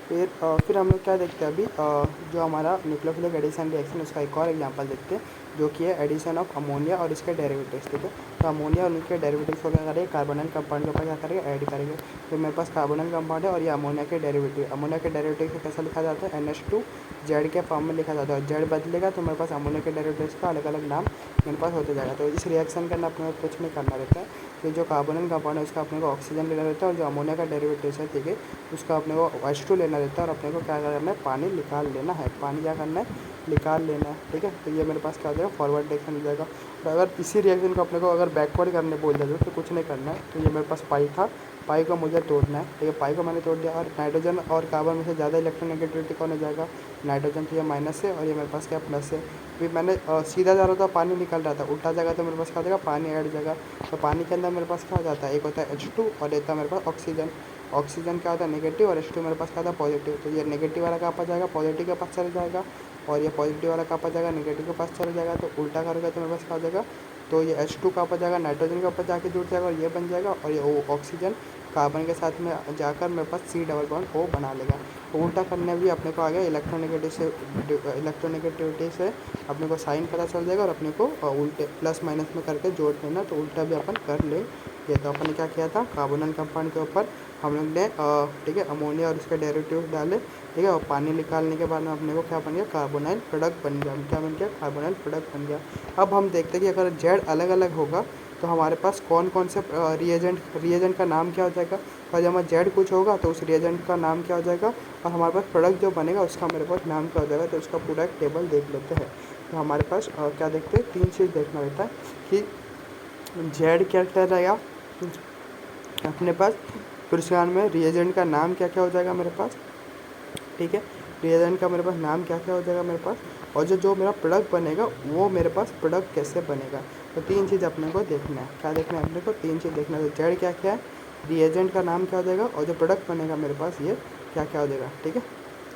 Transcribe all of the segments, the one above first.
फिर हम लोग क्या देखते हैं अभी, जो हमारा न्यूक्लियोफिलिक एडिशन रिएक्शन उसका एक और एग्जांपल देखते हैं, जो कि है एडिशन ऑफ अमोनिया और इसके डेरिवेटिव्स। ठीक है, तो अमोनिया और उसके डेरिवेटिव्स को क्या करेंगे, कार्बोनिल कंपाउंड के ऊपर क्या करेंगे, ऐड करेंगे। तो मेरे पास कार्बोनिल कंपाउंड है और ये अमोनिया के डेरिवेटिव, अमोनिया के डेरिवेटिव को कैसा लिखा जाता है, NH2 के फॉर्म में लिखा जाता है। जेड बदलेगा तो मेरे पास अमोनिया के डेरिवेटिव्स का अलग अलग नाम मेरे पास होते जाएगा। तो इस रिएक्शन के अंदर अपने को कुछ नहीं करना रहता है, तो जो कार्बोनिल कंपाउंड है उसका अपने को ऑक्सीजन लेना रहता है, और जो अमोनिया का डेरिवेटिव है, ठीक है, उसका अपने को H2 लेना रहता है, और अपने को क्या करना है, पानी निकाल लेना है, पानी क्या करना है, निकाल लेना है। ठीक है, तो ये मेरे पास क्या हो जाएगा, फॉरवर्ड रिएक्शन हो जाएगा। और अगर इसी रिएक्शन को अपने को अगर बैकवर्ड करने बोल जाए तो कुछ नहीं करना है। तो ये मेरे पास पाई था, पाई को मुझे तोड़ना है। ठीक है, पाई को मैंने तोड़ दिया, और नाइट्रोजन और कार्बन में से ज़्यादा इलेक्ट्रोनेगेटिविटी कौन हो जाएगा, नाइट्रोजन। तो ये माइनस है और ये मेरे पास क्या प्लस है। फिर मैंने सीधा जा रहा था, पानी निकल रहा था, उल्टा जगह तो मेरे पास क्या हो जाएगा, पानी ऐड जाएगा। तो पानी के अंदर मेरे पास क्या हो जाता है, एक होता है H2 और एक होता है मेरे पास ऑक्सीजन। ऑक्सीजन क्या होता है, नेगेटिव, और H2 मेरे पास क्या होता है, पॉजिटिव। तो ये नेगेटिव वाला कहाँ पर जाएगा, पॉजिटिव के पास चला जाएगा, और ये पॉजिटिव वाला कहाँ पर जाएगा, नेगेटिव के पास चला जाएगा। तो उल्टा करोगे तो मेरे पास क्या हो जाएगा, तो ये H2 कहाँ पर जाएगा, नाइट्रोजन के ऊपर जाके जुड़ जाएगा, और ये बन जाएगा, और ये ऑक्सीजन कार्बन के साथ में जाकर मेरे पास C डबल बॉन्ड O बना लेगा। तो उल्टा करने भी अपने को आ गया, इलेक्ट्रोनेगेटिविटी से अपने को साइन पता चल जाएगा, और अपने को उल्टे प्लस माइनस में करके जोड़ देना, तो उल्टा भी अपन कर लेंगे। तो अपन ने क्या किया था, कार्बोनिल कंपाउंड के ऊपर हम लोग ने ठीक है, अमोनिया और उसके डेरिवेटिव्स डाले। ठीक है, और पानी निकालने के बाद में अपने को क्या बन गया, कार्बोनाइल प्रोडक्ट बन गया। क्या बन गया, कार्बोनाइल प्रोडक्ट बन गया। अब हम देखते हैं कि अगर जेड अलग अलग होगा तो हमारे पास कौन कौन से रिएजेंट का नाम क्या हो जाएगा, और जब हमारा जेड कुछ होगा तो उस रिएजेंट का नाम क्या हो जाएगा, और हमारे पास प्रोडक्ट जो बनेगा उसका मेरे पास नाम क्या हो जाएगा। तो उसका पूरा एक टेबल देख लेते हैं। तो हमारे पास क्या देखते हैं, 3 चीज़ देखना रहता है कि जेड क्या क्या रहेगा अपने पास, फिर उसके बाद में रिएजेंट का नाम क्या क्या हो जाएगा मेरे पास। ठीक है, रिएजेंट का मेरे पास नाम क्या क्या हो जाएगा मेरे पास, और जो मेरा प्रोडक्ट बनेगा वो मेरे पास प्रोडक्ट कैसे बनेगा। तो 3 चीज़ अपने को देखना है। क्या देखना है अपने को, 3 चीज़ देखना है। तो जेड क्या क्या है, रिएजेंट का नाम क्या हो जाएगा, और जो प्रोडक्ट बनेगा मेरे पास ये क्या क्या हो जाएगा। ठीक है,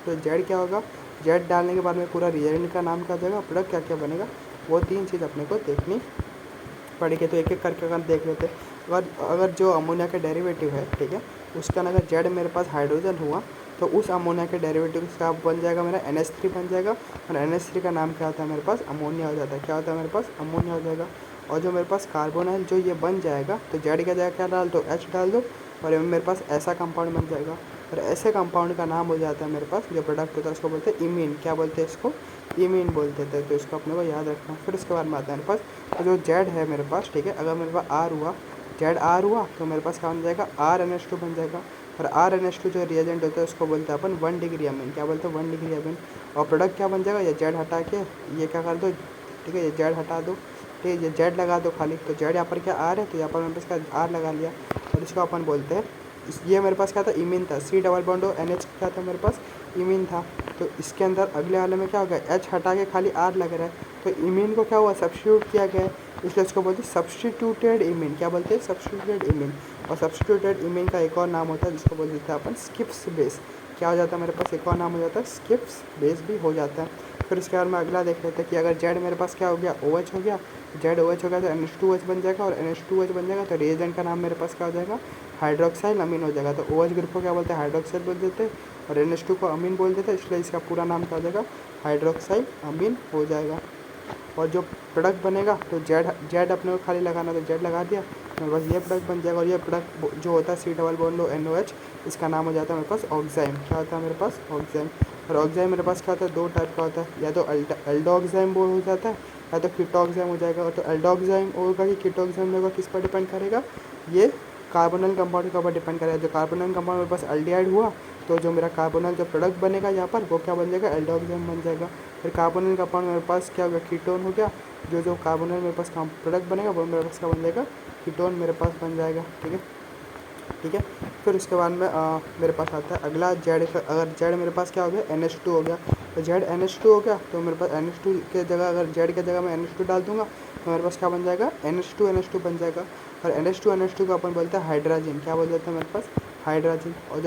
तो जेड क्या होगा, जेड डालने के बाद में पूरा रिएजेंट का नाम क्या हो जाएगा, प्रोडक्ट क्या क्या बनेगा, वो 3 चीज़ अपने को देखनी पड़ेगी। तो एक एक करके अगर देख लेते हैं, अगर अगर जो अमोनिया का डेरिवेटिव है, ठीक है, उसका अगर जेड मेरे पास हाइड्रोजन हुआ तो उस अमोनिया के डेरिवेटिव का बन जाएगा मेरा NH3 बन जाएगा, और NH3 का नाम क्या होता है मेरे पास, अमोनिया हो जाता है। क्या होता है मेरे पास, अमोनिया हो जाएगा। और जो मेरे पास कार्बोनाइल जो ये बन जाएगा, तो जेड क्या जाएगा, क्या डाल दो, H डाल दो, और ये मेरे पास ऐसा कंपाउंड बन जाएगा। और ऐसे कंपाउंड का नाम हो जाता है मेरे पास, जो प्रोडक्ट होता है उसको बोलते हैं इमीन। क्या बोलते हैं इसको, इमीन बोलते थे। तो इसको अपने को याद रखना। फिर उसके बाद में आता है मेरे पास तो जो जेड है मेरे पास, ठीक है, अगर मेरे पास आर हुआ, जेड आर हुआ तो मेरे पास क्या बन जाएगा, RNH2 बन जाएगा। और RNH2 जो रिएजेंट होता है उसको बोलते हैं अपन 1 डिग्री अमीन। क्या बोलते हैं, 1 डिग्री अमीन। और प्रोडक्ट क्या बन जाएगा, ये जेड हटा के ये क्या कर दो, ठीक है, ये जेड हटा दो, ठीक है, ये जेड लगा दो खाली। तो जेड यहाँ पर क्या आर है, तो यहाँ पर मेरे पास क्या आर लगा लिया, और इसको अपन बोलते हैं ये मेरे पास क्या था, इमीन था। C डबल बॉन्ड NH क्या था मेरे पास, इमीन था। तो इसके अंदर अगले वाले में क्या हो गया, H हटा के खाली R लग रहा है, तो इमीन को क्या हुआ, सब्स्टिट्यूट किया गया है, इसलिए इसको बोलते हैं सब्स्टिट्यूटेड इमीन। क्या बोलते हैं, सब्स्टिट्यूटेड इमीन। और सब्स्टिट्यूटेड इमीन का एक और नाम होता है जिसको बोल देते हैं अपन स्किप्स बेस। क्या हो जाता है मेरे पास, एक और नाम हो जाता है स्किप्स बेस भी हो जाता है। फिर इसके बाद में अगला देख लेते हैं कि अगर जेड मेरे पास क्या हो गया, OH हो गया, जेड OH हो गया तो NH2OH बन जाएगा, और NH2OH बन जाएगा तो रिएजेंट का नाम मेरे पास क्या हो जाएगा, हाइड्रोक्साइल अमीन हो जाएगा। तो OH ग्रुप को क्या बोलते हैं, हाइड्रोक्साइल बोल देते हैं, और NH2 को अमीन बोल देते हैं, इसलिए इसका पूरा नाम क्या हो जाएगा, हाइड्रोक्साइल अमीन हो जाएगा। और जो प्रोडक्ट बनेगा तो जेड जेड अपने को खाली लगाना, तो जेड लगा दिया, मेरे पास ये प्रोडक्ट बन जाएगा। और ये प्रोडक्ट जो होता है C डबल बॉन्ड NOH, इसका नाम हो जाता है मेरे पास ऑक्साइम। क्या होता है मेरे पास, ऑक्साइम। और ऑक्साइम मेरे पास क्या होता है, 2 टाइप का होता है, या तो एल्डोक्साइम वो हो जाता है, या तो कीटोक्साइम हो जाएगा। तो एल्डोक्साइम होगा कि कीटोक्साइम होगा, किस पर डिपेंड करेगा, ये कार्बोनिल कंपाउंड के ऊपर डिपेंड करेगा। जो कार्बोनिल कंपाउंड मेरे पास एल्डिहाइड हुआ तो जो मेरा कार्बोनिल जो प्रोडक्ट बनेगा यहाँ पर वो क्या बन जाएगा, एल्डोक्साइम बन जाएगा। फिर कार्बोनिल कंपाउंड मेरे पास क्या हो गया, कीटोन हो गया। जो कार्बोनिल मेरे पास प्रोडक्ट बनेगा वो मेरे पास क्या बन जाएगा, कीटोन मेरे पास बन जाएगा। ठीक है, ठीक है। फिर उसके बाद में मेरे पास आता है अगला जेड। अगर जेड मेरे पास क्या हो गया, NH2 हो गया, तो जेड NH2 हो गया तो मेरे पास NH2 के जगह अगर जेड के जगह मैं NH2 डाल दूंगा तो मेरे पास क्या बन जाएगा, NH2 बन जाएगा। और NH2 को अपन बोलते हैं हाइड्रोजन। क्या बोल देते हैं मेरे पास, हाइड्रोजन। और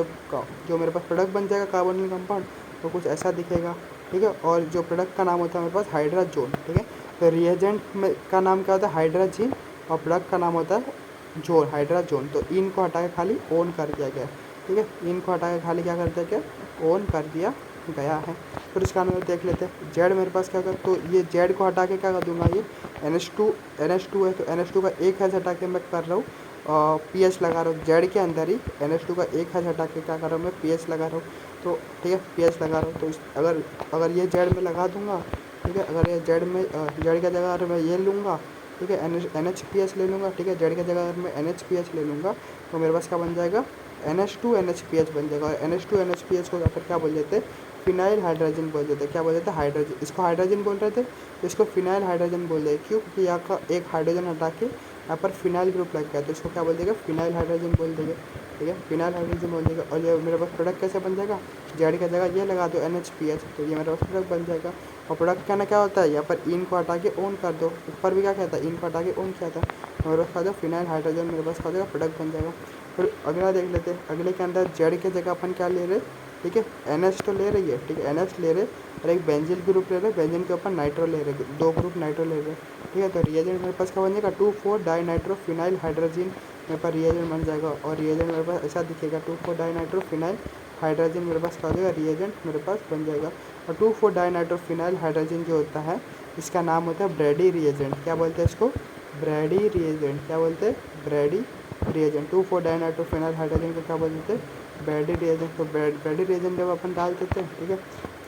जो मेरे पास प्रोडक्ट बन जाएगा कार्बोनिल कंपाउंड तो कुछ ऐसा दिखेगा। ठीक है, और जो प्रोडक्ट का नाम होता है मेरे पास हाइड्रोजोन। ठीक है, तो रिएजेंट में का नाम क्या होता है, हाइड्रोजन, और प्रोडक्ट का नाम होता है जोन, हाइड्रोजोन। तो इन को हटा के खाली ओन कर दिया गया। ठीक है, इन को हटा के खाली क्या कर दिया गया, ऑन कर दिया गया है। फिर इसका हम देख लेते हैं जेड मेरे पास क्या होगा, तो ये जेड को हटा के क्या कर दूंगा, ये NH2 है तो NH2 का एक हैश हटा के मैं कर रहा हूँ पीएच लगा रहा हूँ जेड के अंदर ही। NH2 का एक हैश हटा के क्या कर रहा हूँ मैं पीएच लगा रहा हूँ। तो ठीक है पीएच लगा रहा हूँ, तो अगर ये जेड में लगा दूंगा, ठीक है, अगर ये जेड में जेड की जगह अगर मैं ये लूँगा, ठीक है, NHPH ले लूँगा, ठीक है, जेड की जगह अगर मैं NHPH ले लूँगा तो मेरे पास क्या बन जाएगा, NH2 NHPH बन जाएगा। और NH2 NHPH को फिर क्या बोल देते हैं, फिनाइल हाइड्रोजन बोल देते हैं। क्या बोल देते हैं, हाइड्रोजन। इसको हाइड्रोजन बोल रहे थे, इसको फिनाइल हाइड्रोजन बोल रहे। क्यों, क्योंकि यहाँ का एक हाइड्रोजन हटा के यहाँ पर फिनाइल ग्रुप लग गया, तो इसको क्या बोल देगा, फिनाइल हाइड्रोजन बोल देंगे। ठीक है, फिनाइल हाइड्रोजन बोल देगा। और ये मेरे पास प्रोडक्ट कैसे बन जाएगा, जेड की जगह ये लगा दो NHPH, तो ये मेरे पास प्रोडक्ट बन जाएगा। और प्रोडक्ट कहना क्या होता है, यहाँ पर इन को हटा के ऑन कर दो, ऊपर भी क्या कहता है, इन को हटा के ऑन किया था, मेरे पास क्या फिनाइल हाइड्रोजन मेरे पास क्या प्रोडक्ट बन जाएगा। फिर अगला देख लेते हैं, अगले के अंदर जेड की जगह अपन क्या ले रहे, ठीक है, NH तो ले रही है, ठीक है, NH ले रहे और एक बेंजिल ग्रुप ले रहे, बेंजिन के ऊपर नाइट्रो ले रहे, दो ग्रुप नाइट्रो ले रहे। ठीक है, तो रिएजेंट मेरे पास क्या बन जाएगा, 2,4 डाइनाइट्रो फिनाइल हाइड्रोजन मेरे पास रिएजेंट बन जाएगा। और रिएजेंट मेरे पास ऐसा दिखेगा, 2,4 डाइनाइट्रो फिनाइल हाइड्रोजन मेरे पास क्या हो जाएगा, रिएजेंट मेरे पास बन जाएगा। और 2,4 डाइनाइट्रो फिनाइल हाइड्रोजन जो होता है इसका नाम होता है ब्रैडी रिएजेंट। क्या बोलते हैं इसको, ब्रैडी रिएजेंट। क्या बोलते हैं, Brady reagent. 2,4 dinitro phenyl hydrogen को क्या बोलते हैं, ब्रैडी रिएजेंट। तो ब्रैडी रिएजेंट जब अपन डाल देते हैं, ठीक है,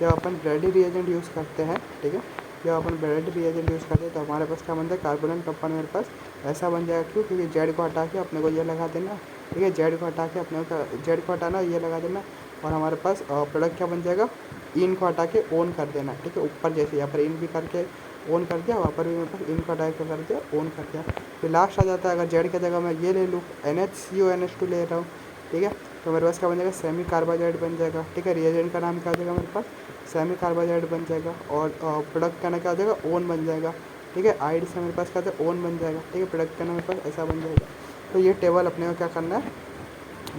जब अपन ब्रैडी रिएजेंट यूज़ करते हैं, ठीक है, जब अपन ब्रैडी रिएजेंट यूज़ करते हैं तो हमारे पास क्या बनता है, कार्बोनिल कंपाउंड मेरे पास ऐसा बन जाएगा। क्यों, क्योंकि जेड को हटा के अपने को ये लगा देना, ठीक है, जेड को हटा के अपने को जेड को हटाना, ये लगा देना, और हमारे पास प्रोडक्ट क्या बन जाएगा, इन को हटा के ऑन कर देना। ठीक है, ऊपर जैसे यहाँ पर इन भी करके ऑन कर दिया, वहाँ पर भी मेरे पास इन को हटा के कर दिया, ऑन कर दिया। फिर लास्ट आ जाता है, अगर जेड की जगह मैं ये ले लूँ, NHCO NH2 ले रहा हूँ, ठीक है, तो मेरे पास क्या बन जाएगा, सेमी कार्बाइड बन जाएगा। ठीक है, रिएजेंट का नाम क्या हो जाएगा मेरे पास, सेमी कार्बाइड बन जाएगा। और प्रोडक्ट का नाम क्या हो जाएगा, ओन बन जाएगा। ठीक है, आइड से मेरे पास क्या होता है, ओन बन जाएगा। ठीक है, प्रोडक्ट का नाम मेरे पास ऐसा बन जाएगा। तो ये टेबल अपने को क्या करना है,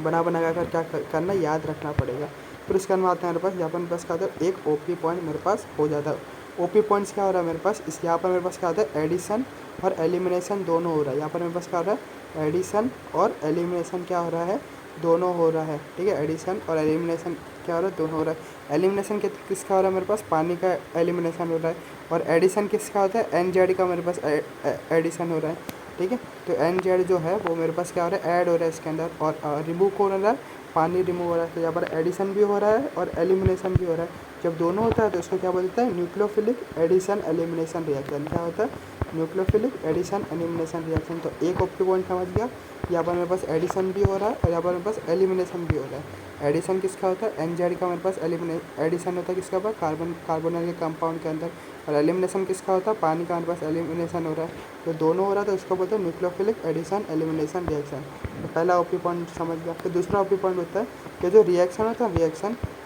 बना कर क्या करना है, याद रखना पड़ेगा। फिर उसके बाद आते हैं मेरे पास, यहाँ पर मेरे पास क्या होता है, एक OP पॉइंट मेरे पास हो जाता है। OP पॉइंट्स क्या हो रहा है मेरे पास, इस यहाँ पर मेरे पास क्या होता है, एडिशन और एलिमिनेशन दोनों हो रहा है। यहाँ पर मेरे पास क्या हो रहा है, एडिशन और एलिमिनेशन क्या हो रहा है, दोनों हो रहा है। ठीक है, एडिशन और एलिमिनेशन क्या हो रहा है, दोनों हो रहा है। एलिमिनेशन किसका हो रहा है मेरे पास, पानी का एलिमिनेशन हो रहा है। और एडिशन किसका होता है, NZ का मेरे पास एडिशन हो रहा है। ठीक है, तो NZ जो है वो मेरे पास क्या हो रहा है, ऐड हो रहा है इसके अंदर, और रिमूव हो रहा है, पानी रिमूव हो रहा है। तो यहाँ पर एडिशन भी हो रहा है और एलिमिनेशन भी हो रहा है। जब दोनों होता है तो उसको क्या बोलते हैं, न्यूक्लियोफिलिक एडिशन एलिमिनेशन रिएक्शन। क्या होता है, न्यूक्लियोफिलिक एडिशन एलिमिनेशन रिएक्शन। तो एक OP पॉइंट समझ गया, यहाँ पर मेरे पास एडिशन भी हो रहा है और यहाँ पर मेरे पास एलिमिनेशन भी हो रहा है। एडिशन किसका होता है, NZ का मेरे पास एडिशन होता है किसका पास, कार्बोनिल के कंपाउंड के अंदर। और एलिमिनेशन किसका होता है, पानी का मेरे पास एलिमिनेशन हो रहा है। तो दोनों हो रहा है, तो उसको बोलते हैं न्यूक्लियोफिलिक एडिशन एलिमिनेशन रिएक्शन। तो पहला OP पॉइंट समझ गया। फिर दूसरा OP पॉइंट होता है कि जो रिएक्शन होता है,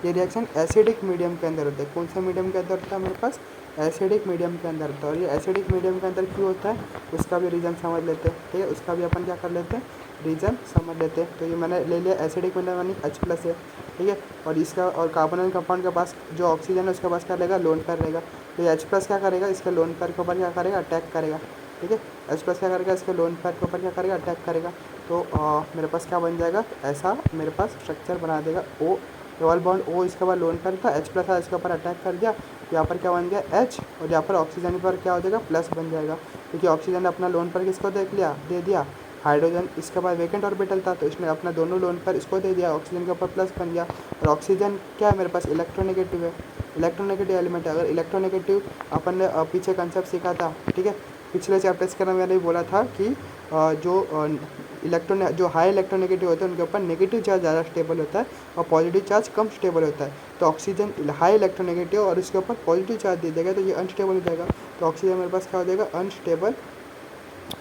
ये रिएक्शन एसिडिक मीडियम के अंदर होता है। कौन सा मीडियम के अंदर होता है मेरे पास, एसिडिक मीडियम के अंदर होता है। और ये एसिडिक मीडियम के अंदर क्यों होता है, उसका भी रीज़न समझ लेते हैं। ठीक है, उसका भी अपन क्या कर लेते हैं, रीज़न समझ लेते हैं। तो ये मैंने ले लिया, एसिडिक मीडियम यानी H+ है। ठीक है, और इसका और कार्बोनिल कंपाउंड के पास जो ऑक्सीजन है उसके पास क्या रहेगा, लोन पेयर रहेगा। तो ये H+ क्या करेगा, इसके लोन पेयर के ऊपर क्या करेगा, अटैक करेगा। ठीक है, H+ क्या करेगा, इसके लोन पेयर के ऊपर क्या करेगा, अटैक करेगा। तो मेरे पास क्या बन जाएगा, ऐसा मेरे पास स्ट्रक्चर बना देगा। O डबल बॉन्ड O, इसके बाद लोन पेयर था, H+ था, इसके ऊपर अटैक कर दिया, यहाँ पर क्या बन गया H, और यहाँ पर ऑक्सीजन पर क्या हो जाएगा, प्लस बन जाएगा। क्योंकि ऑक्सीजन ने अपना लोन पर किसको दे दिया, हाइड्रोजन। इसके बाद वेकेंट ऑर्बिटल था तो इसने अपना दोनों लोन पर इसको दे दिया, ऑक्सीजन के ऊपर प्लस बन गया। और ऑक्सीजन क्या है मेरे पास, इलेक्ट्रोनेगेटिव है, इलेक्ट्रोनेगेटिव एलिमेंट है। अगर इलेक्ट्रोनेगेटिव अपन ने पीछे कंसेप्ट सीखा था, ठीक है, पिछले चैप्टर्स के अंदर मैंने बोला था कि जो हाई इलेक्ट्रोनेगेटिव होते हैं उनके ऊपर नेगेटिव चार्ज ज़्यादा स्टेबल होता है और पॉजिटिव चार्ज कम स्टेबल होता है। तो ऑक्सीजन हाई इलेक्ट्रोनेगेटिव और इसके ऊपर पॉजिटिव चार्ज दे देगा तो ये अनस्टेबल हो जाएगा। तो ऑक्सीजन मेरे पास क्या हो जाएगा, अनस्टेबल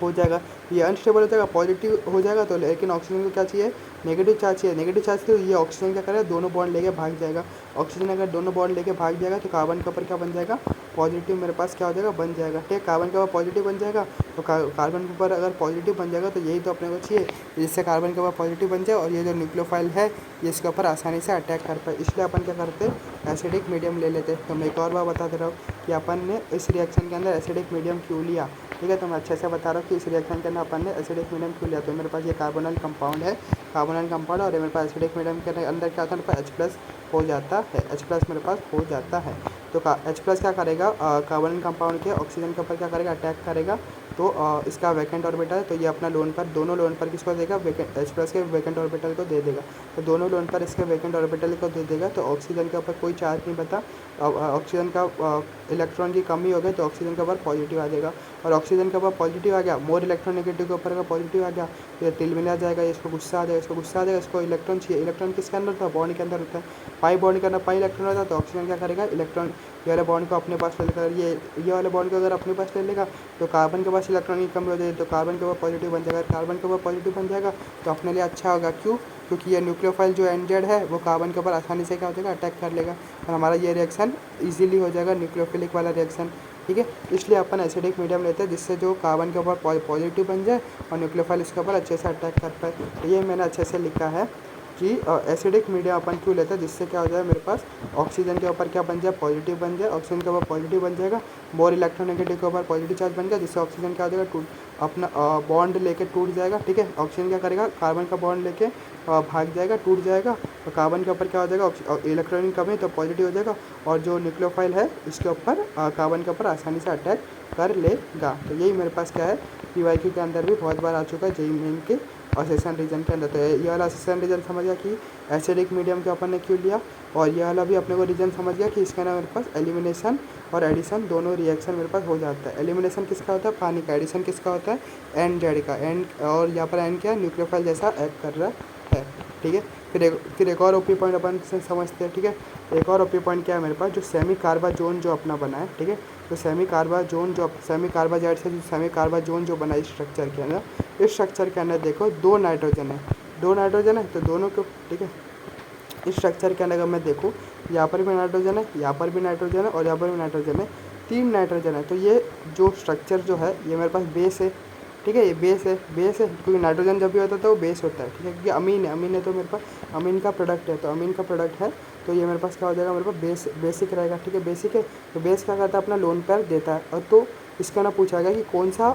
हो जाएगा। ये अनस्टेबल हो जाएगा, पॉजिटिव हो जाएगा। तो लेकिन ऑक्सीजन को क्या चाहिए, नेगेटिव चार्ज चाहिए। नेगेटिव चार्ज तो ये ऑक्सीजन क्या करेगा, दोनों बॉन्ड लेके भाग जाएगा। ऑक्सीजन अगर दोनों बॉन्ड लेके भाग जाएगा तो कार्बन के ऊपर क्या बन जाएगा, पॉजिटिव मेरे पास क्या हो जाएगा, बन जाएगा। ठीक है, कार्बन के ऊपर पॉजिटिव बन जाएगा। तो कार्बन के ऊपर अगर पॉजिटिव बन जाएगा तो यही तो अपने को चाहिए, जिससे कार्बन के ऊपर पॉजिटिव बन जाए और ये जो न्यूक्लियोफाइल है ये इसके ऊपर आसानी से अटैक कर पाए। इसलिए अपन क्या करते हैं, एसिडिक मीडियम ले लेते हैं। तो मैं एक और बार बता दे रहा हूँ कि अपन ने इस रिएक्शन के अंदर एसिडिक मीडियम क्यों लिया। ठीक है, तो मैं अच्छे से बता रहा हूँ कि इस रिएक्शन के अंदर अपन ने एसिडिक मीडियम क्यों लिया। तो मेरे पास ये कार्बोनिल कंपाउंड है, कार्बोनिल कंपाउंड, और मेरे पास एसिडिक मीडियम के अंदर क्या होता है, मेरे पास हो जाता है, H+ मेरे पास हो जाता है। तो H+ क्या करेगा, कार्बन कंपाउंड के ऑक्सीजन के ऊपर क्या करेगा, अटैक करेगा। तो इसका वैकेंट ऑर्बिटल, तो ये अपना लोन पर, दोनों लोन पर किसको देगा, वैकेंट H+ के वैकेंट ऑर्बिटल को दे देगा। तो दोनों लोन पर इसके वैकेंट ऑर्बिटल को दे देगा। तो ऑक्सीजन के ऊपर कोई चार्ज नहीं बता, ऑक्सीजन का इलेक्ट्रॉन की कमी हो गई तो ऑक्सीजन के ऊपर पॉजिटिव आ जाएगा। और ऑक्सीजन के ऊपर पॉजिटिव आ गया, मोर इलेक्ट्रोनेगेटिव के ऊपर का पॉजिटिव आ गया, ये तिलमिला जाएगा, इसको गुस्सा आ जाएगा, इसको गुस्सा आ जाएगा, इसको इलेक्ट्रॉन चाहिए। इलेक्ट्रॉन किसके अंदर होता है, बॉन्ड के अंदर होता है। पाई बॉन्ड के अंदर पाई इलेक्ट्रॉन होता है। तो ऑक्सीजन क्या करेगा, इलेक्ट्रॉन ये वाले बॉन्ड को अपने पास ले लेगा। ये वाले बॉन्ड को अगर अपने पास ले लेगा तो कार्बन के पास इलेक्ट्रॉन की कमी हो जाएगी, तो कार्बन के ऊपर पॉजिटिव बन जाएगा। कार्बन के ऊपर पॉजिटिव बन जाएगा तो अपने लिए अच्छा होगा। क्यों, क्योंकि ये न्यूक्लियोफाइल जो NZ है वो कार्बन के ऊपर आसानी से क्या हो जाएगा, अटैक कर लेगा, और हमारा ये रिएक्शन इजीली हो जाएगा, न्यूक्लियोफिलिक वाला रिएक्शन। ठीक है, इसलिए अपन एसिडिक मीडियम लेते हैं जिससे जो कार्बन के ऊपर पॉजिटिव बन जाए और न्यूक्लियोफाइल इसके ऊपर अच्छे से अटैक कर पाए। तो ये मैंने अच्छे से लिखा है कि एसिडिक मीडियम अपन क्यों लेते हैं, जिससे क्या हो जाए, मेरे पास ऑक्सीजन के ऊपर क्या बन जाए, पॉजिटिव बन जाए, ऑक्सीजन के ऊपर पॉजिटिव बन जाएगा, बोर इलेक्ट्रोनेगेटिव के ऊपर पॉजिटिव चार्ज बन गया, जिससे ऑक्सीजन क्या हो जाएगा, टूट अपना बॉन्ड लेके टूट जाएगा। ठीक है, ऑक्सीजन क्या करेगा, कार्बन का बॉन्ड लेके भाग जाएगा, टूट जाएगा, तो कार्बन के ऊपर क्या हो जाएगा, इलेक्ट्रॉन कमी तो पॉजिटिव हो जाएगा, और जो न्यूक्लियोफाइल है इसके ऊपर कार्बन के ऊपर आसानी से अटैक कर लेगा। तो यही मेरे पास क्या है, PYQ के अंदर भी बहुत बार आ चुका है, JEE मेन के और सेशन रीजन के अंदर। तो ये वाला सेशन रीजन समझ गया कि एसिडिक मीडियम के अपन ने क्यों लिया, और ये वाला भी अपने को रीजन समझ गया कि इसके अंदर मेरे पास एलिमिनेशन और एडिशन दोनों रिएक्शन मेरे पास हो जाता है। एलिमिनेशन किसका होता है, पानी का, एडिशन किसका होता है, NZ का, एन, और यहाँ पर N क्या है, न्यूक्लियोफाइल जैसा एक्ट कर रहा है। ठीक है, फिर एक और OP पॉइंट अपन से समझते हैं। ठीक है, एक और OP पॉइंट क्या है मेरे पास, जो सेमी कार्बा जोन जो अपना बना है। ठीक है, तो सेमी कार्बा जोन जो सेमी कार्बा जेड से जो सेमी कार्बा जोन जो बना है स्ट्रक्चर के अंदर, इस स्ट्रक्चर के अंदर देखो 2 नाइट्रोजन है, 2 नाइट्रोजन है, तो दोनों को, ठीक है, इस स्ट्रक्चर के अंदर अगर मैं देखूँ, यहाँ पर भी नाइट्रोजन है, यहाँ पर भी नाइट्रोजन है, और यहाँ पर भी नाइट्रोजन है, 3 नाइट्रोजन है। तो ये जो स्ट्रक्चर जो है ये मेरे पास बेस है। ठीक है, ये बेस है, बेस है, क्योंकि नाइट्रोजन जब भी होता है तो वो बेस होता है। ठीक है, क्योंकि अमीन है, अमीन है तो मेरे पास अमीन का प्रोडक्ट है, तो अमीन का प्रोडक्ट है, तो ये मेरे पास क्या हो जाएगा, मेरे पास बेसिक रहेगा। ठीक है, बेसिक है, तो बेस क्या करता है, अपना लोन पेयर देता है। और तो इसका ना पूछा गया कि कौन सा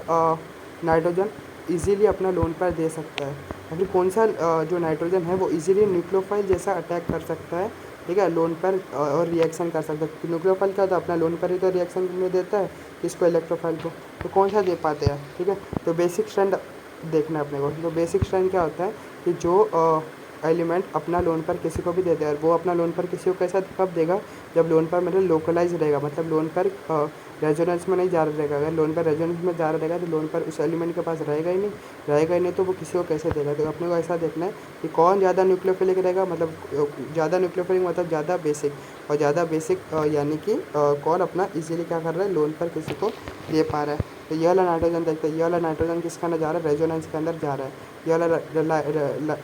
नाइट्रोजन इजीली अपना लोन पेयर दे सकता है, या फिर कौन सा जो नाइट्रोजन है वो इजीली न्यूक्लियोफाइल जैसा अटैक कर सकता है। ठीक है, लोन पेयर और रिएक्शन कर सकता है। न्यूक्लियोफाइल क्या होता है, अपना लोन पेयर ही तो रिएक्शन में देता है इसको, इलेक्ट्रोफाइल को, तो कौन सा दे पाते हैं। ठीक है, तो बेसिक स्ट्रेंथ देखना है अपने को। तो बेसिक स्ट्रेंथ क्या होता है कि जो एलिमेंट अपना लोन पर किसी को भी देता है, और वो अपना लोन पर किसी को कैसा कब देगा, जब लोन पर मतलब लोकलाइज रहेगा, मतलब लोन पर रेजोनेंस में नहीं जा रहा रहेगा। अगर लोन पर रेजोनेंस में जा रहा रहेगा तो लोन पर उस एलिमेंट के पास रहेगा ही नहीं, तो वो किसी को कैसे देगा। तो अपने को ऐसा देखना है कि कौन ज़्यादा न्यूक्लियोफिलिक रहेगा, मतलब ज़्यादा न्यूक्लियोफिलिक मतलब ज़्यादा बेसिक, और ज़्यादा बेसिक यानी कि कौन अपना इजीली क्या कर रहा है, लोन पर किसी को दे पा रहा है। तो ये वाला नाइट्रोजन देखते हैं, ये वाला नाइट्रोजन किसके अंदर जा रहा है, रेजोनेंस के अंदर जा रहा है। ये वाला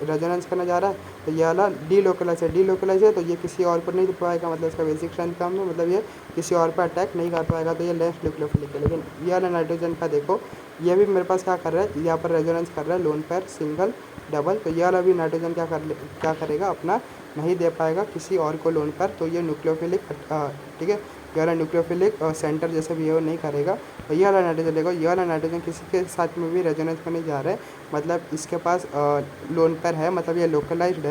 रेजोनेंस करना जा रहा है, तो ये वाला डीलोकलाइज है, तो ये किसी और पर नहीं दे पाएगा, मतलब इसका बेसिक स्ट्रेंथ कम है, मतलब ये किसी और पर अटैक नहीं कर पाएगा, तो ये लेस न्यूक्लियोफिलिक है। लेकिन ये वाला नाइट्रोजन का देखो, ये भी मेरे पास क्या कर रहा है, यहाँ पर रेजोनेंस कर रहा है, लोन पेयर, सिंगल, डबल। तो ये वाला भी नाइट्रोजन क्या करेगा, अपना नहीं दे पाएगा किसी और को लोन पर, तो ये न्यूक्लियोफिलिक, ठीक है, ये वाला न्यूक्लियोफिलिक सेंटर जैसे बिहेव नहीं करेगा। और ये वाला नाइट्रोजन देखो, ये वाला नाइट्रोजन किसी के साथ में भी रेजोनेंस में नहीं जा रहा है, मतलब इसके पास लोन पेयर है, मतलब ये लोकलाइज्ड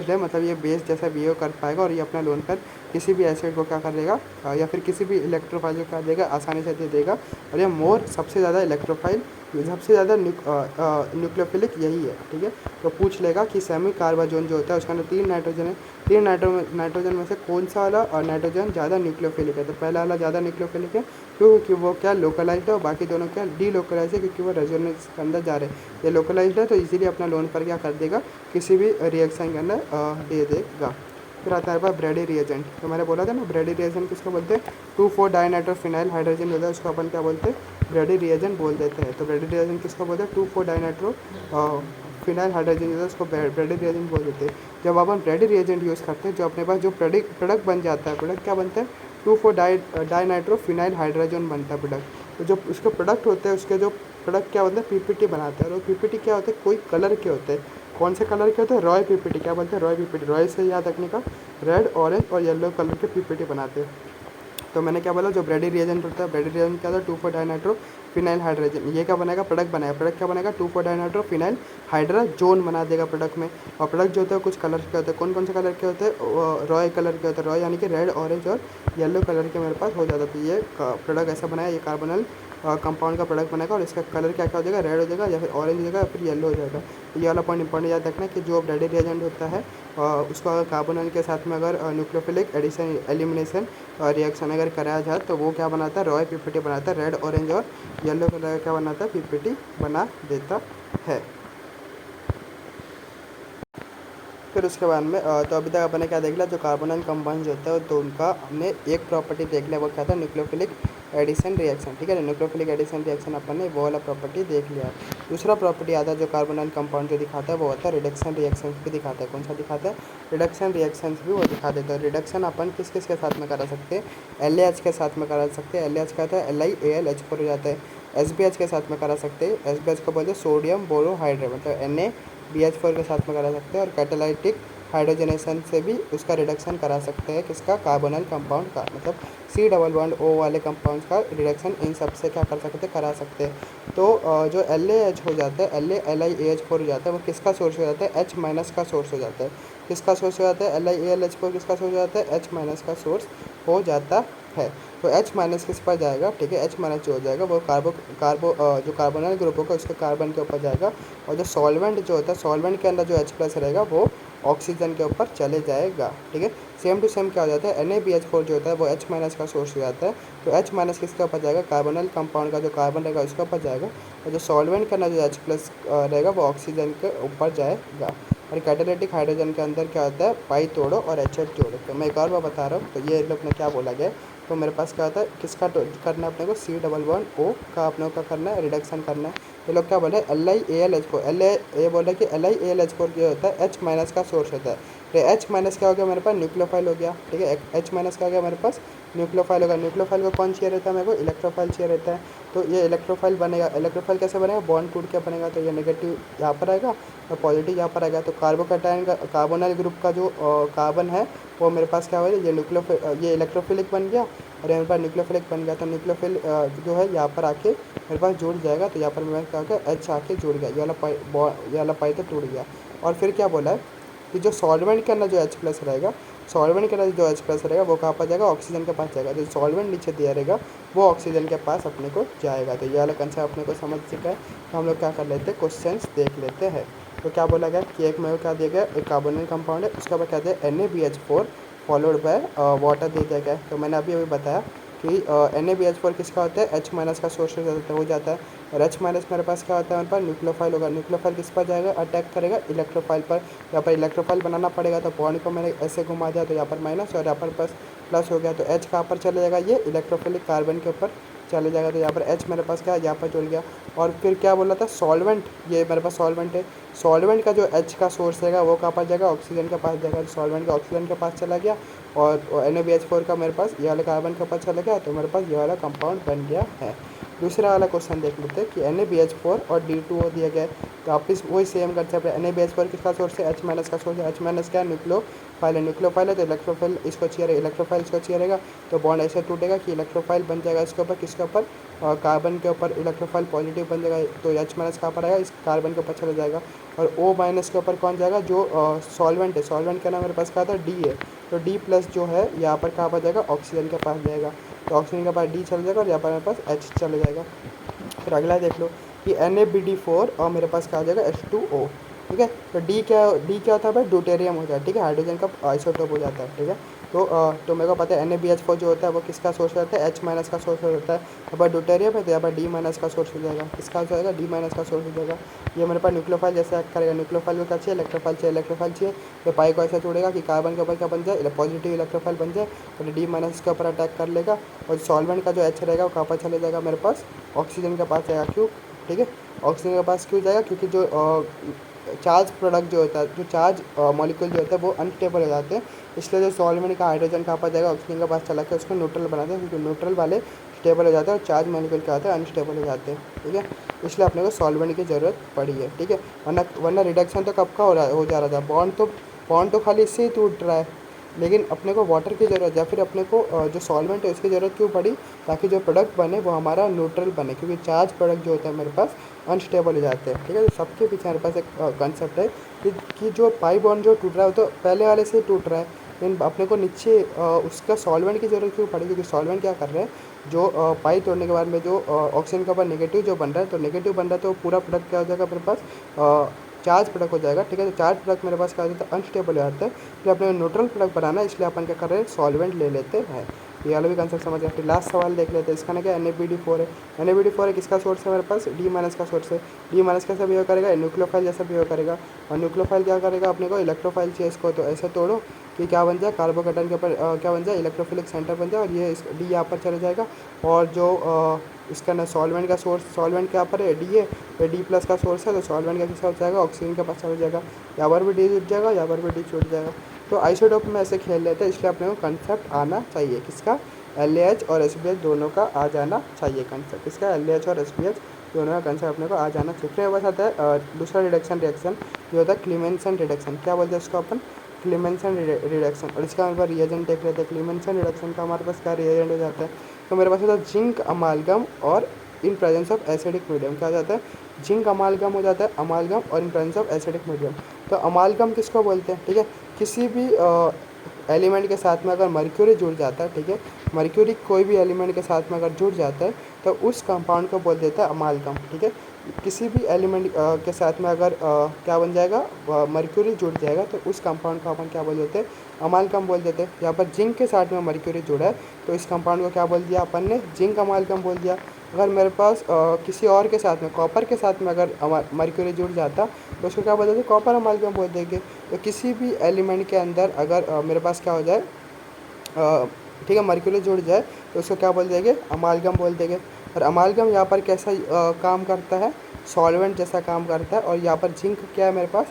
है, मतलब ये बेस जैसा बिहेव कर पाएगा, और ये अपना लोन पेयर किसी भी एसिड को क्या कर देगा, या फिर किसी भी इलेक्ट्रोफाइल को क्या देगा, आसानी से दे देगा। और ये मोर सबसे ज़्यादा इलेक्ट्रोफाइल, सबसे ज़्यादा न्यूक्लियोफिलिक यही है। ठीक है, तो पूछ लेगा कि सेमी कार्बाजोन जो होता है उसके अंदर 3 नाइट्रोजन है, 3 नाइट्रोजन में से कौन सा वाला नाइट्रोजन ज़्यादा न्यूक्लियोफिलिक है। तो पहला वाला ज़्यादा न्यूक्लियोफिलिक है, क्योंकि वो क्या लोकलाइज्ड है, और बाकी दोनों क्या डीलोकलाइज है, क्योंकि वो रेजोनेंस के अंदर जा रहे हैं। ये लोकलाइज्ड है तो इजीली अपना लोन पर क्या कर देगा, किसी भी रिएक्शन के अंदर दे देगा। फिर आता है ब्रेडी रिएजेंट, तो मैंने बोला था ना, ब्रेडी रिएजेंट किसको बोलते हैं, 2,4-डाइनाइट्रोफिनाइल हाइड्रोजन होता है, उसको अपन क्या बोलते हैं, ब्रेडी रिएजेंट बोल देते हैं। तो ब्रेडी रिएजेंट किसको बोलते हैं, 2,4-डाइनाइट्रो फिनाइल हाइड्रोजन होता है, उसको ब्रेडी रिएजेंट बोल देते हैं। जब अपन ब्रेडी रिएजेंट यूज़ करते हैं, जो अपने पास जो प्रोडक्ट बन जाता है, प्रोडक्ट क्या बनता है, 2,4-डाइनाइट्रोफिनाइल हाइड्रोजन बनता है प्रोडक्ट। तो जो उसके प्रोडक्ट होते हैं, उसके जो प्रोडक्ट क्या होते हैं, PPT बनाते हैं। और PPT क्या होते हैं, कोई कलर के होते हैं। कौन से कलर के होते हैं, रॉय PPT, क्या बोलते हैं, रॉय PPT, रॉय से याद रखने का, रेड, ऑरेंज और येलो कलर के PPT बनाते हैं। तो मैंने क्या बोला, जो ब्रेडी रिएजेंट होता है, ब्रेडी रिएजेंट क्या होता है, 2,4 डाइनाइट्रो फिनाइल हाइड्रोजन, ये क्या बनाएगा, प्रोडक्ट बनाएगा। प्रोडक्ट क्या बनाएगा, 2,4 डाइनाइट्रो फिनाइल हाइड्रोजोन बना देगा प्रोडक्ट में। और प्रोडक्ट जो होता है कुछ कलर के होते हैं, कौन कौन से कलर के होते हैं, रॉय कलर के होते हैं, रॉय यानी कि रेड, ऑरेंज और येलो कलर के मेरे पास हो जाता है। तो ये प्रोडक्ट ऐसा बनाया, ये कार्बोनल कंपाउंड का प्रोडक्ट बनेगा और इसका कलर क्या क्या हो जाएगा, रेड हो जाएगा या फिर ऑरेंज हो जाएगा या फिर येलो हो जाएगा। तो ये वाला पॉइंट इंपॉर्टेंट याद रखना कि जो ब्रेडी रिएजेंट होता है उसको अगर कार्बोनल के साथ में अगर न्यूक्लियोफिलिक एडिशन एलिमिनेशन रिएक्शन अगर कराया जाए तो वो क्या बनाता है, रॉय पीपीटी बनाता है, रेड ऑरेंज और येलो कलर क्या बनाता है, पीपीटी बना देता है। फिर उसके बाद में तो अभी तक अपन ने क्या देख लिया, जो कार्बोनल कंपाउंड जो होता है तो उनका हमने एक प्रॉपर्टी देख लिया, वो क्या था, न्यूक्लियोफिलिक एडिशन रिएक्शन। ठीक है, न्यूक्लियोफिलिक एडिशन रिएक्शन अपन ने वो वाला प्रॉपर्टी देख लिया। दूसरा प्रॉपर्टी आता है जो कार्बोनल कंपाउंड जो दिखाता है वो होता है रिडक्शन रिएक्शंस भी दिखाता है। कौन सा दिखाता है, रिडक्शन रिएक्शंस भी वो दिखा देता है। रिडक्शन अपन किस किस के साथ में करा सकते हैं, LAH के साथ में करा सकते हैं। LAH क्या होता है, LiAlH4 हो जाता है। SBH के साथ में करा सकते हैं, SBH को बोलते हैं सोडियम बोरोहाइड्रेट, मतलब NaBH4 के साथ में करा सकते हैं। और कैटालाइटिक हाइड्रोजनेशन से भी उसका रिडक्शन करा सकते हैं, किसका, कार्बोनल कंपाउंड का, मतलब C डबल बॉन्ड O वाले कंपाउंड का रिडक्शन इन सब से क्या कर सकते हैं, करा सकते हैं। तो जो LAH हो जाता है, LiAH4 हो जाता है, वो किसका सोर्स हो जाता है, H माइनस का सोर्स हो जाता है। किसका सोर्स हो जाता है, LiAlH4 किसका सोर्स हो जाता है, H माइनस का सोर्स हो जाता है। तो H माइनस किस पर जाएगा, ठीक है, H माइनस जो हो जाएगा वो जो कार्बोनल ग्रुप होगा उसके कार्बन के ऊपर जाएगा। और जो सॉल्वेंट जो होता है, सॉल्वेंट के अंदर जो H प्लस रहेगा वो ऑक्सीजन के ऊपर चले जाएगा। ठीक है, सेम टू सेम क्या हो जाता है, NaBH4 जो होता है वो H माइनस का सोर्स हो जाता है। तो H माइनस किसके ऊपर जाएगा, कार्बोनल कंपाउंड का जो कार्बन रहेगा उसके ऊपर जाएगा। और जो सॉल्वेंट के अंदर जो H प्लस रहेगा वो ऑक्सीजन के ऊपर जाएगा। और कैटालिटिक हाइड्रोजन के अंदर क्या होता है, पाई तोड़ो और HH जोड़ो। तो मैं एक और बार बता रहा हूँ, तो ये लोग ने क्या बोला गया, तो मेरे पास क्या होता है, किसका करना है अपने को, C डबल बॉन्ड O का अपने को करना है, रिडक्शन करना है। ये लोग क्या बोले, LiAlH4, ये बोले कि LiAlH4 जो होता है H माइनस का सोर्स होता है। तो H माइनस क्या हो गया मेरे पास, न्यूक्लियोफाइल हो गया। ठीक है, H माइनस क्या हो गया मेरे पास, न्यूक्लियोफाइल होगा। न्यूक्लियोफाइल को कौन चाहिए रहता है मेरे को, इलेक्ट्रोफाइल चाहिए रहता है। तो ये इलेक्ट्रोफाइल बनेगा, इलेक्ट्रोफाइल कैसे बनेगा, बॉन्ड टूट के बनेगा। तो ये नेगेटिव यहाँ पर आएगा और पॉजिटिव यहाँ पर आएगा। तो कार्बोकैटायन का कार्बोनल ग्रुप का जो कार्बन है वो मेरे पास क्या हो गया, ये इलेक्ट्रोफिलिक बन गया और मेरे पास न्यूक्लियोफिलिक बन गया। तो न्यूक्लियोफिल जो है यहाँ पर आके मेरे पास जुड़ जाएगा। तो यहाँ पर मेरे पास क्या हो गया, H आके जुड़ गया, ये वाला पाई तो टूट गया। और फिर क्या बोला है कि जो सॉल्वेंट के अंदर जो H प्लस रहेगा, सॉल्वेंट के अंदर जो H प्लस रहेगा वो कहाँ पर जाएगा, ऑक्सीजन के पास जाएगा। जो सॉल्वेंट नीचे दिया रहेगा वो ऑक्सीजन के पास अपने को जाएगा। तो ये वाला कंसेप्ट अपने को समझ चुका है। तो हम लोग क्या कर लेते हैं, क्वेश्चंस देख लेते हैं। तो क्या बोला गया कि एक में क्या दिया गया, एक कार्बोनिल कंपाउंड है, उसके बाद क्या दिया, NaBH4 फॉलोड बाय वाटर दे दिया गया। तो मैंने अभी बताया कि NaBH4 किसका होता है, H माइनस का सोर्स हो जाता है। और H माइनस मेरे पास क्या होता है, मेरे पास न्यूक्लियोफाइल होगा। न्यूक्लियोफाइल किस पर जाएगा, अटैक करेगा इलेक्ट्रोफाइल पर। यहाँ पर इलेक्ट्रोफाइल बनाना पड़ेगा, तो बॉन्ड को मैंने ऐसे घुमा दिया, तो यहाँ पर माइनस और यहाँ पर प्लस हो गया। तो H कहाँ पर चले जाएगा, ये इलेक्ट्रोफिलिक कार्बन के ऊपर चले जाएगा। तो यहाँ पर H मेरे पास क्या, यहाँ पर जुड़ गया। और फिर क्या बोला था, सॉल्वेंट, ये मेरे पास सॉल्वेंट है। सॉल्वेंट का जो H का सोर्स रहेगा वो कहाँ पर जाएगा, ऑक्सीजन के पास जाएगा। सॉल्वेंट का ऑक्सीजन के पास चला गया और NaBH4 का मेरे पास ये वाले कार्बन के ऊपर चला गया। तो मेरे पास ये वाला कंपाउंड बन गया है। दूसरा वाला क्वेश्चन देख लेते हैं कि NaBH4 और D2O दिया गया है। तो आप इस वही सेम करते हैं। NaBH4 किसका सोर्स है, H माइनस का सोर्स है। H माइनस क्या है, न्यूक्लियोफाइल है। न्यूक्लियोफाइल है तो इलेक्ट्रोफाइल इसको चाहिए, इलेक्ट्रोफाइल इसको चाहिए रहेगा। तो बॉन्ड ऐसे टूटेगा कि इलेक्ट्रोफाइल बन जाएगा इसके ऊपर, किसके ऊपर, कार्बन के ऊपर इलेक्ट्रोफाइल पॉजिटिव बन जाएगा। तो H माइनस कहाँ पर आएगा, इस कार्बन के ऊपर चला जाएगा। और O माइनस के ऊपर कौन जाएगा, जो सॉल्वेंट है। सॉल्वेंट का नाम मेरे पास क्या था, D है। तो D प्लस जो है यहाँ पर कहाँ पर जाएगा, ऑक्सीजन के पास जाएगा। तो ऑक्सीजन के पास D चला जाएगा और यहाँ पर मेरे पास H चला जाएगा। फिर अगला देख लो कि NaBD4 और मेरे पास क्या हो जाएगा, H2O। ठीक है, तो D क्या होता है भाई, ड्यूटेरियम हो जाता है। ठीक है, हाइड्रोजन का आइसोटोप हो जाता है। ठीक है, तो मेरे को पता है NaBH4 जो होता है वो किसका सोर्स होता है, H माइनस का सोर्स होता है। यहाँ पर ड्यूटेरियम है तो यहाँ पर D माइनस का सोर्स हो जाएगा। किसका हो जाएगा, D माइनस का सोर्स हो जाएगा। ये मेरे पास न्यूक्लियोफाइल जैसे एक्ट करेगा। न्यूक्लियोफाइल को क्या चाहिए, इलेक्ट्रोफाइल चाहिए। तो पाई को ऐसा जोड़ेगा कि कार्बन के ऊपर क्या बन जाए, पॉजिटिव इलेक्ट्रोफाइल बन जाए। और D माइनस के ऊपर अटैक कर लेगा और सॉल्वेंट का जो H रहेगा वो कहाँ पर चले जाएगा, मेरे पास ऑक्सीजन के पास जाएगा। क्यों, ठीक है, ऑक्सीजन के पास क्यों जाएगा, क्योंकि जो चार्ज प्रोडक्ट जो होता है, जो चार्ज मॉलिक्यूल जो होता है वो अनस्टेबल हो जाते हैं। इसलिए जो सॉल्वेंट का हाइड्रोजन कहाँ पर जाएगा, ऑक्सीजन के पास चला के उसको न्यूट्रल बनाते हैं, क्योंकि न्यूट्रल वाले स्टेबल हो जाते हैं और चार्ज मॉलिक्यूल क्या होता है, अनस्टेबल हो जाते हैं। ठीक है, इसलिए अपने को सॉल्वेंट की ज़रूरत पड़ी है। ठीक है, वरना रिडक्शन तो कब का हो जा रहा था, बॉन्ड तो खाली इससे ही टूट रहा है। लेकिन अपने को वाटर की ज़रूरत या फिर अपने को जो सॉल्वेंट है उसकी ज़रूरत क्यों पड़ी, ताकि जो प्रोडक्ट बने वो हमारा न्यूट्रल बने, क्योंकि चार्ज प्रोडक्ट जो होता है मेरे पास अनस्टेबल हो जाते हैं। ठीक है, तो सबके पीछे मेरे पास एक कंसेप्ट है कि जो पाई बॉन्ड जो टूट रहा है वो तो पहले वाले से ही टूट रहा है, लेकिन अपने को नीचे उसका सॉल्वेंट की ज़रूरत क्यों पड़ी, क्योंकि सॉल्वेंट क्या कर रहे हैं, जो पाई तोड़ने के बाद में जो ऑक्सीजन के ऊपर नेगेटिव जो बन रहा है, तो नेगेटिव बन रहा है तो पूरा प्रोडक्ट क्या हो जाएगा मेरे पास चार्ज प्रोडक्ट हो जाएगा। ठीक है, तो चार्ज प्रोडक्ट मेरे पास क्या हो जाता है, अनस्टेबल हो जाता है। फिर अपने न्यूट्रल प्रोडक्ट बनाना है, इसलिए अपन क्या कर रहे हैं, सॉल्वेंट ले लेते हैं। ये वाला भी कंसेप्ट समझ गया। फिर लास्ट सवाल देख लेते हैं, इसका ना क्या NaBD4 है। NaBD4 है, किसका सोर्स है मेरे पास, D- का सोर्स है। D- कैसा बिहेव करेगा, न्यूक्लियोफाइल जैसा बिहेव करेगा। और न्यूक्लियोफाइल क्या करेगा, अपने को इलेक्ट्रोफाइल चाहिए, इसको तो ऐसे तोड़ो कि क्या बन जाए, कार्बोकेटन के ऊपर क्या बन जाए, इलेक्ट्रोफिलिक सेंटर बन जाए, और ये डी यहाँ पर चले जाएगा। और जो इसका ना सॉल्वेंट का सोर्स, सॉल्वेंट के यहाँ पर है डी है, तो D+ का सोर्स है, तो सॉल्वेंट का किसका हो जाएगा, ऑक्सीजन के पास चला जाएगा। यहाँ पर भी डी छूट जाएगा, यहाँ पर भी डी छूट जाएगा। तो आइसोटोप में ऐसे खेल लेते हैं, इसलिए अपने को कंसेप्ट आना चाहिए किसका, LaH और SBH दोनों का आ जाना चाहिए कंसेप्ट। इसका LaH और SBH दोनों का कंसेप्ट अपने को आ जाना चाहिए। फिर बस आता है दूसरा रिडक्शन रिएक्शन, जो होता है क्लीमेंसन रिडक्शन। क्या बोलते हैं इसको अपन, क्लीमेंसन रिडक्शन। और इसका हमारे पास रिएजेंट देख लेते हैं। क्लीमेंसन रिडक्शन का हमारे पास क्या रिएजेंट हो जाता है, तो मेरे पास होता है जिंक अमालगम और in presence of acidic medium. क्या हो जाता है, जिंक अमालगम हो जाता है, अमालगम और in presence of acidic medium. तो अमालगम किसको बोलते हैं, ठीक है, किसी भी एलिमेंट के साथ में अगर मर्क्यूरी जुड़ जाता है, ठीक है, मर्क्यूरी कोई भी एलिमेंट के साथ में अगर जुड़ जाता है तो उस कंपाउंड को बोल देता है अमालगम। ठीक है, किसी भी एलिमेंट के साथ में अगर क्या बन जाएगा, मर्क्यूरी जुड़ जाएगा, तो उस कंपाउंड को अपन क्या बोल देते हैं, अमालगम बोल देते हैं। यहाँ पर जिंक के साथ में मर्क्यूरी जुड़ा है, तो इस कंपाउंड को क्या बोल दिया अपन ने, जिंक अमालगम बोल दिया। अगर मेरे पास किसी और के साथ में, कॉपर के साथ में अगर मर्क्यूरी जुड़ जाता, तो उसको क्या बोल देते, कॉपर अमालगम बोल देंगे। तो किसी भी एलिमेंट के अंदर अगर मेरे पास क्या हो जाए, ठीक है, मर्क्यूरी जुड़ जाए, तो उसको क्या बोल देंगे, अमालगम बोल देंगे। और अमालगम यहाँ पर कैसा काम करता है, सॉल्वेंट जैसा काम करता है। और यहाँ पर जिंक क्या है मेरे पास,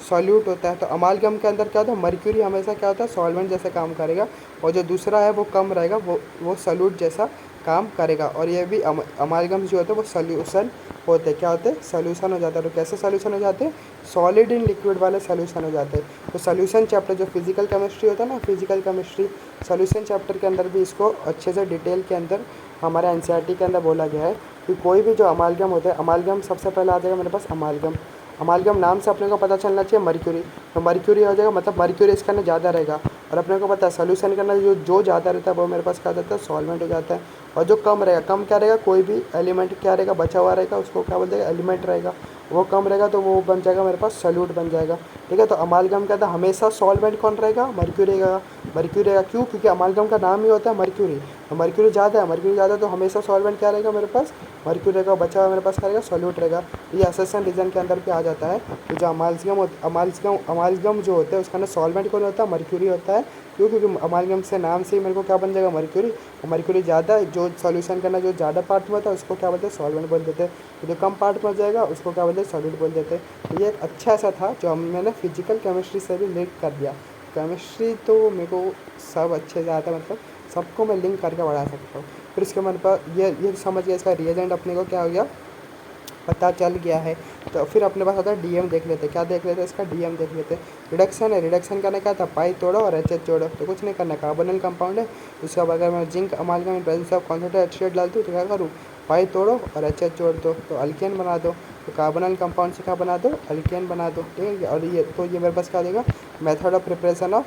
सॉल्यूट होता है। तो अमालगम के अंदर क्या होता है, मर्क्यूरी हमेशा क्या होता है, सॉल्वेंट जैसा काम करेगा, और जो दूसरा है वो कम रहेगा, वो सॉल्यूट जैसा काम करेगा। और ये भी अमालगम जो होते हैं वो सॉल्यूशन होते हैं, क्या होते हैं, सॉल्यूशन हो जाता है। तो कैसे सॉल्यूशन हो जाते हैं, सॉलिड इन लिक्विड वाले सॉल्यूशन हो जाते हैं। तो सॉल्यूशन चैप्टर जो फिजिकल केमिस्ट्री होता है ना, फिजिकल केमिस्ट्री सॉल्यूशन चैप्टर के अंदर भी इसको अच्छे से डिटेल के अंदर हमारे NCERT के अंदर बोला गया है कि कोई भी जो अमालगम होता है, अमालगम सबसे पहले आ जाएगा मेरे पास अमालगम। अमालगम नाम से अपने को पता चलना चाहिए मर्क्यूरी, तो मर्क्यूरी हो जाएगा, मतलब मर्क्यूरी इसका ना ज़्यादा रहेगा। और अपने को पता है सोल्यूशन करना जो ज़्यादा रहता है वो मेरे पास क्या जाता है, सॉल्वेंट हो जाता है। और जो कम रहेगा, कम क्या रहेगा, कोई भी एलिमेंट क्या रहेगा, बचा हुआ रहेगा, उसको क्या बोलते हैं, एलिमेंट रहेगा, वो कम रहेगा, तो वो बन जाएगा मेरे पास सॉल्यूट बन जाएगा। ठीक है, तो अमालगम क्या था, हमेशा सॉल्वेंट कौन रहेगा, मर्क्यूरी रहेगा। मर्क्यूरी रहेगा क्यों, क्योंकि अमालगम का नाम ही होता है मर्क्यूरी। तो मर्क्यूरी ज़्यादा है, मर्क्यूरी ज़्यादा, तो हमेशा सॉल्वेंट क्या रहेगा मेरे पास, मर्क्यूरी रहेगा, बचा हुआ मेरे पास क्या रहेगा, सॉल्यूट रहेगा। ये असेसन रीजन के अंदर भी आ जाता है कि जो अमालगम जो होता है उसका ना सॉल्वेंट कौन होता है, मर्क्यूरी होता है। क्यों, क्योंकि अमालगम से नाम से ही मेरे को क्या बन जाएगा, मर्क्यूरी। और मर्क्यूरी ज़्यादा है, जो सॉल्यूशन करना जो ज़्यादा पार्ट में होता है उसको क्या बोलते हैं, सॉल्वेंट बोल देते हैं। तो जो कम पार्ट में जाएगा उसको क्या बोलते हैं, सॉल्यूट बोल देते हैं। तो ये एक अच्छा सा था जो मैंने फिजिकल केमिस्ट्री से भी लिंक कर दिया। केमिस्ट्री तो मेरे को सब अच्छे से आता है, मतलब सबको मैं लिंक करके बढ़ा सकता हूँ। फिर इसके मेरे पास ये समझ गया, इसका रिएजेंट अपने को क्या हो गया, पता चल गया है। तो फिर अपने पास आता है DM देख लेते हैं। क्या देख लेते हैं, इसका DM देख लेते हैं। रिडक्शन है, रिडक्शन करने क्या था, पाई तोड़ो और HH जोड़ो। तो कुछ नहीं करना, कार्बोनिल कंपाउंड है, उसका अगर मैं zinc अमालगम in presence of concentrated HCl डालती हूँ तो क्या करूँ, पाई तोड़ो और HH जोड़ दो, तो अल्केन बना दो। तो कार्बोनिल कंपाउंड से क्या बना दो, अल्केन बना दो। ठीक है, और ये तो ये मेरे पास क्या देगा, method of preparation of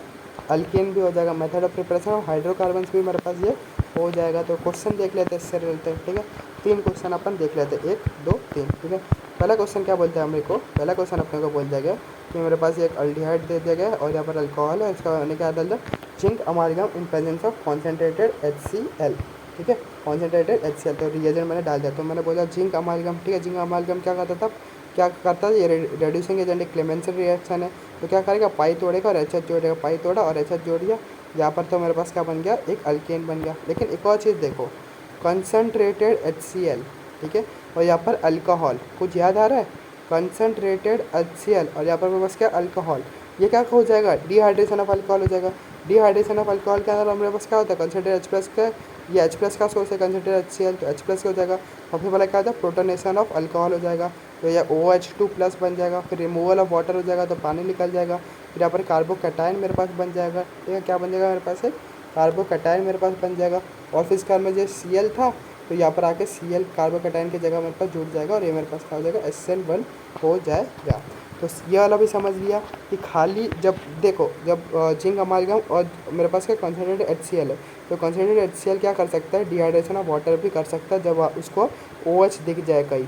alkane भी हो जाएगा, method of preparation of hydrocarbons भी मेरे पास ये हो जाएगा। तो क्वेश्चन देख लेते हैं इससे रिलेटेड। ठीक है, 3 क्वेश्चन अपन देख लेते हैं, 1 2 3। ठीक है, पहला क्वेश्चन क्या बोलता है मेरे को, पहला क्वेश्चन अपने को बोल दिया गया कि मेरे पास एक अल्डिहाइड दे दिया गया है और यहाँ पर अल्कोहल है, इसका मैंने क्या डाल दिया, zinc अमालगम in presence of concentrated HCl। ठीक है, कॉन्सेंट्रेटेड HCl, तो रिएजेंट मैंने डाल दिया। तो मैंने बोला जिंक अमालगम। ठीक है, जिंक अमालगम क्या करता था, क्या करता है, ये रेड्यूसिंग एजेंट, क्लेमेंसन रिएक्शन है। तो क्या करेगा, पाई तोड़ेगा और HH जोड़ेगा, पाई तोड़ा और HH जोड़ दिया। यहाँ पर तो मेरे पास क्या बन गया, एक अल्केन बन गया। लेकिन एक और चीज़ देखो, कंसनट्रेटेड HCl, ठीक है, और यहाँ पर अल्कोहल, कुछ याद आ रहा है, कंसनट्रेटेड HCl और यहाँ पर मेरे पास क्या, अल्कोहल। ये क्या हो जाएगा, डिहाइड्रेशन ऑफ अल्कोहल हो जाएगा। डिहाइड्रेशन ऑफ अल्कोहल के अंदर मेरे पास क्या होता है, कंसनट्रेटेड H+ का, ये H+ का सोर्स है कंसनट्रेटेड HCl, तो H+ हो जाएगा। सबसे पहले क्या होता है, प्रोटोनेशन ऑफ अल्कोहल हो जाएगा, तो यह OH2+ बन जाएगा। फिर रिमूवल ऑफ वाटर हो जाएगा, तो पानी निकल जाएगा। फिर यहाँ पर कार्बोकैटायन मेरे पास बन जाएगा, ठीक है। क्या बन जाएगा मेरे पास है, कार्बोकैटायन मेरे पास बन जाएगा। और फिर इसका में जो Cl था तो यहाँ पर आके Cl कार्बोकैटायन की जगह मेरे पास जुड़ जाएगा और ये मेरे पास क्या हो जाएगा, HCl1 हो जाएगा। तो ये वाला भी समझ लिया कि खाली जब देखो जब जिंक अमालगम और मेरे पास क्या कॉन्सेंट्रेटेड HCl है, तो कॉन्सेंट्रेटेड HCl क्या कर सकता है, डिहाइड्रेशन ऑफ वाटर भी कर सकता है जब उसको OH दिख जाए कहीं।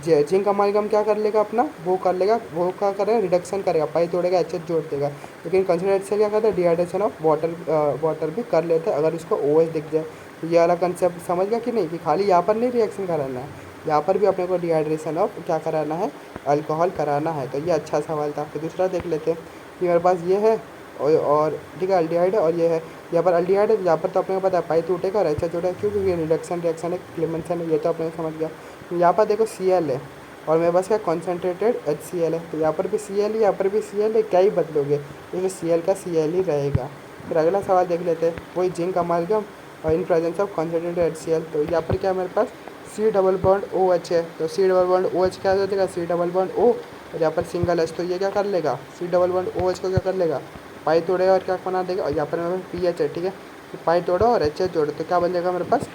जिंक अमालगम क्या कर लेगा अपना, वो कर लेगा, वो क्या करेगा, रिडक्शन करेगा, पाई तोड़ेगा, HH जोड़ देगा। लेकिन कॉन्सेंट्रेटेड HCl क्या करता है, डिहाइड्रेशन ऑफ वाटर भी कर लेता है अगर उसको OH दिख जाए। तो ये वाला कंसेप्ट समझ गया कि नहीं, कि खाली यहाँ पर नहीं रिएक्शन कराना है, यहाँ पर भी अपने को डिहाइड्रेशन ऑफ क्या कराना है, अल्कोहल कराना है। तो ये अच्छा सवाल था। फिर दूसरा देख लेते हैं कि मेरे पास ये है और ठीक है अल्डिहाइड है और ये है, यहाँ पर अल्डिहाइड है, यहाँ पर तो अपने को पता है पाई टूटेगा और अच्छा जोड़ा है, क्योंकि ये रिडक्शन रिएक्शन है, क्लेमेंसन है, ये तो अपने को समझ गया। यहाँ पर देखो Cl है और मेरे पास क्या कॉन्सेंट्रेटेड HCl है, तो यहाँ पर भी Cl है, यहाँ पर भी Cl है, क्या ही बदलोगे, तो Cl का Cl ही रहेगा। फिर अगला सवाल देख लेते हैं, वही जिंक अमालगम और in presence of concentrated HCl। तो यहाँ पर क्या है मेरे पास C डबल बॉन्ड OH है, तो C डबल बॉन्ड OH क्या हो जाएगा, C डबल बॉन्ड O और यहाँ पर सिंगल H, तो ये क्या कर लेगा, C डबल बॉन्ड OH को क्या कर लेगा, पाई तोड़ेगा और क्या बना देगा, और यहाँ पर मेरे पास PH है, ठीक है। तो पाई तोड़ो और HH जोड़ो तो क्या बन जाएगा मेरे पास,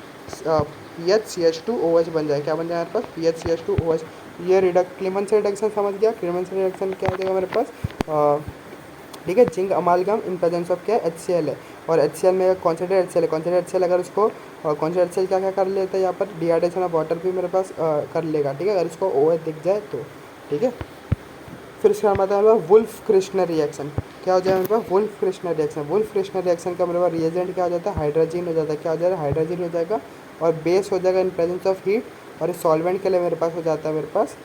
PHCH2OH बन जाएगा। क्या बन जाएगा मेरे पास, PHCH2OH। ये क्लेमेंसन रिडक्शन समझ गया। क्लेमेंसन रिडक्शन क्या हो जाएगा मेरे पास, ठीक है, जिंक अमालगम इन प्रेजेंस ऑफ क्या है, HCl है, और HCl में कॉन्सेंट्रेटेड HCl है, कॉन्सेंट्रेटेड HCl अगर उसको कॉन्सेंट्रेटेड HCl क्या क्या कर लेता है, यहाँ पर डिहाइड्रेशन ऑफ वाटर भी मेरे पास कर लेगा, ठीक है, अगर उसको OH दिख जाए तो, ठीक है। फिर इसका मतलब है वुल्फ क्रिश्नर रिएक्शन। क्या हो जाएगा मेरे पास, वुल्फ क्रिश्नर रिएक्शन। वुल्फ क्रिश्नर रिएक्शन का मेरे पास रिएजेंट क्या हो जाता है, हाइड्रोजन हो जाता है। क्या हो जाएगा, हाइड्रोजन हो जाएगा, और बेस हो जाएगा इन प्रेजेंस ऑफ हीट, और सॉल्वेंट के लिए मेरे पास हो जाता है मेरे पास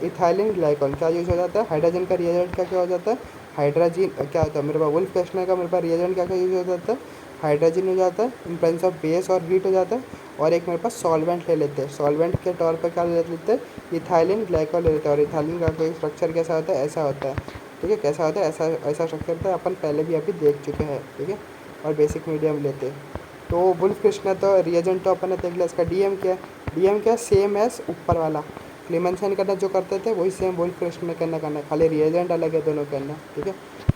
इथाइलिन ग्लाइकॉल। क्या यूज हो जाता है, हाइड्रोजन का रिएजेंट क्या क्या हो जाता है, हाइड्रोजन क्या होता है मेरे पास, वुल्फ क्रिश्नर का मेरे पास रिएजेंट क्या क्या यूज हो जाता है, हाइड्रोजन हो जाता है इन प्रेजेंस ऑफ बेस और हीट हो जाता है, और एक मेरे पास सॉल्वेंट ले लेते हैं। सॉल्वेंट के तौर पर क्या ले लेते हैं, इथाइलिन ग्लाइकॉल ले लेते हैं, और इथाइलिन का कोई स्ट्रक्चर कैसा होता है, ऐसा होता है, ठीक है। कैसा होता है, ऐसा ऐसा स्ट्रक्चर होता है, अपन पहले भी अभी देख चुके हैं, ठीक है, और बेसिक मीडियम लेते हैं। तो वुल्फ क्रिश्नर तो रिएजेंट तो अपन ने देख लिया। इसका डीएम क्या है, डीएम क्या है, सेम एज ऊपर वाला क्लेमेंसन करना जो करते थे वही सेम वुल्फ क्रिश्नर करना करना है, खाली रिएजेंट अलग है दोनों के अंदर, ठीक है।